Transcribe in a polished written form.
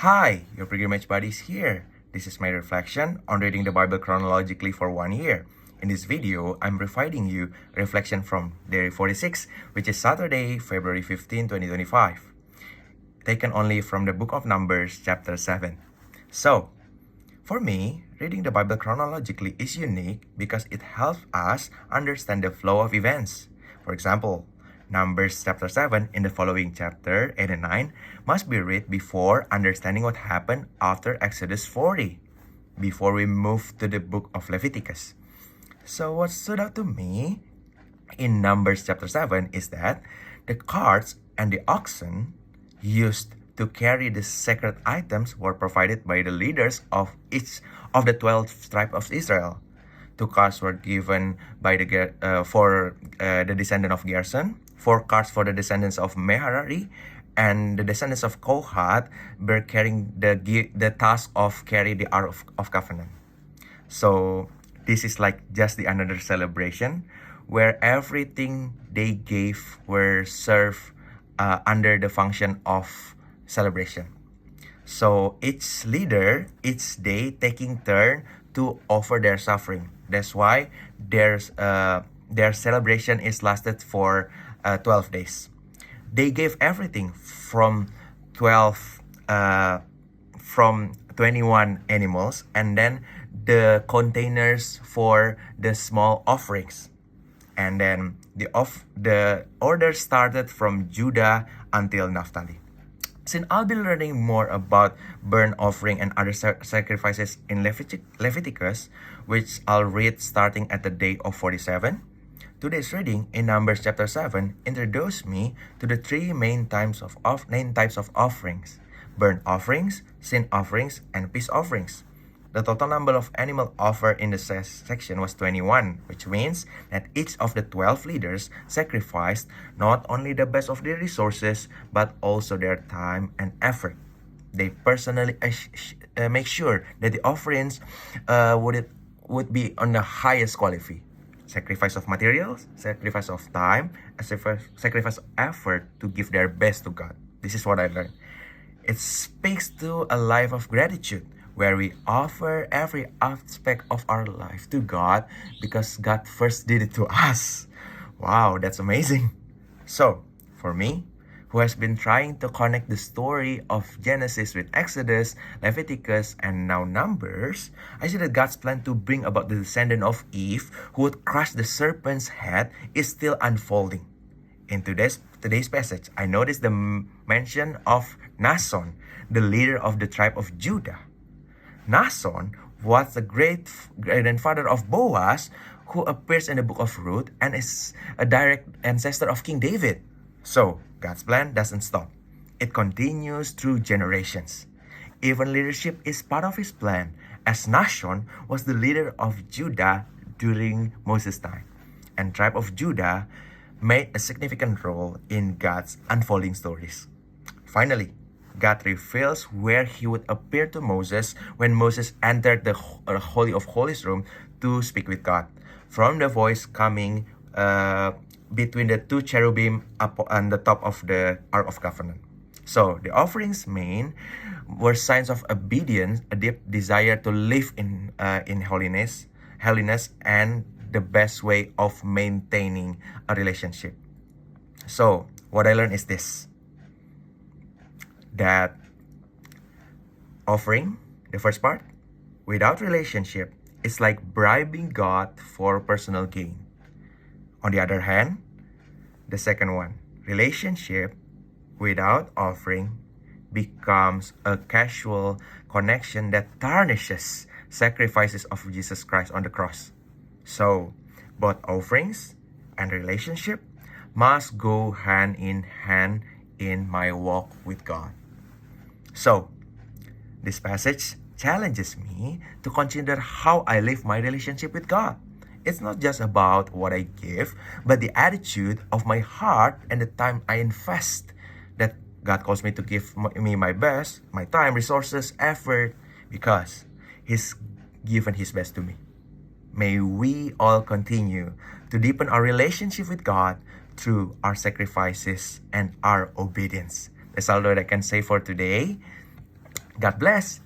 Hi, your pilgrimage buddy is here. This is my reflection on reading the Bible chronologically for 1 year. In this video, I'm providing you a reflection from day 46, which is Saturday, February 15, 2025, taken only from the book of Numbers, chapter 7. So, for me, reading the Bible chronologically is unique because it helps us understand the flow of events. For example, Numbers chapter 7 in the following chapter 8 and 9 must be read before understanding what happened after Exodus 40, before we move to the book of Leviticus. So what stood out to me in Numbers chapter 7 is that the carts and the oxen used to carry the sacred items were provided by the leaders of each of the 12 tribes of Israel. 2 carts were given by for the descendant of Gerson, 4 carts for the descendants of Merari, and the descendants of Kohath were carrying the task of carry the Ark of Covenant. So this is like just another celebration where everything they gave were served under the function of celebration. So each leader, each day, taking turn to offer their suffering. That's why their celebration is lasted for 12 days. They gave everything from 21 animals, and then the containers for the small offerings. And then the order started from Judah until Naphtali. Since I'll be learning more about burnt offering and other sacrifices in Leviticus, which I'll read starting at the day of 47, today's reading in Numbers chapter 7 introduced me to the three main types of offerings: burnt offerings, sin offerings, and peace offerings. The total number of animal offered in the section was 21, which means that each of the 12 leaders sacrificed not only the best of their resources, but also their time and effort. They personally make sure that the offerings would be on the highest quality. Sacrifice of materials, sacrifice of time, and sacrifice of effort to give their best to God. This is what I learned. It speaks to a life of gratitude, where we offer every aspect of our life to God because God first did it to us. Wow, that's amazing. So, for me, who has been trying to connect the story of Genesis with Exodus, Leviticus, and now Numbers, I see that God's plan to bring about the descendant of Eve who would crush the serpent's head is still unfolding. In today's passage, I noticed the mention of Nason, the leader of the tribe of Judah. Nason was the great grandfather of Boaz, who appears in the book of Ruth and is a direct ancestor of King David. So, God's plan doesn't stop. It continues through generations. Even leadership is part of his plan, as Nashon was the leader of Judah during Moses' time. And tribe of Judah made a significant role in God's unfolding stories. Finally, God reveals where he would appear to Moses when Moses entered the Holy of Holies room to speak with God, from the voice coming between the two cherubim up on the top of the Ark of Covenant. So the offerings were signs of obedience, a deep desire to live in holiness, and the best way of maintaining a relationship. So what I learned is this: that offering, the first part, without relationship, is like bribing God for personal gain. On the other hand, the second one, relationship without offering becomes a casual connection that tarnishes sacrifices of Jesus Christ on the cross. So, both offerings and relationship must go hand in hand in my walk with God. So, this passage challenges me to consider how I live my relationship with God. It's not just about what I give, but the attitude of my heart and the time I invest. That God calls me to give me my best, my time, resources, effort, because He's given His best to me. May we all continue to deepen our relationship with God through our sacrifices and our obedience. That's all that I can say for today. God bless.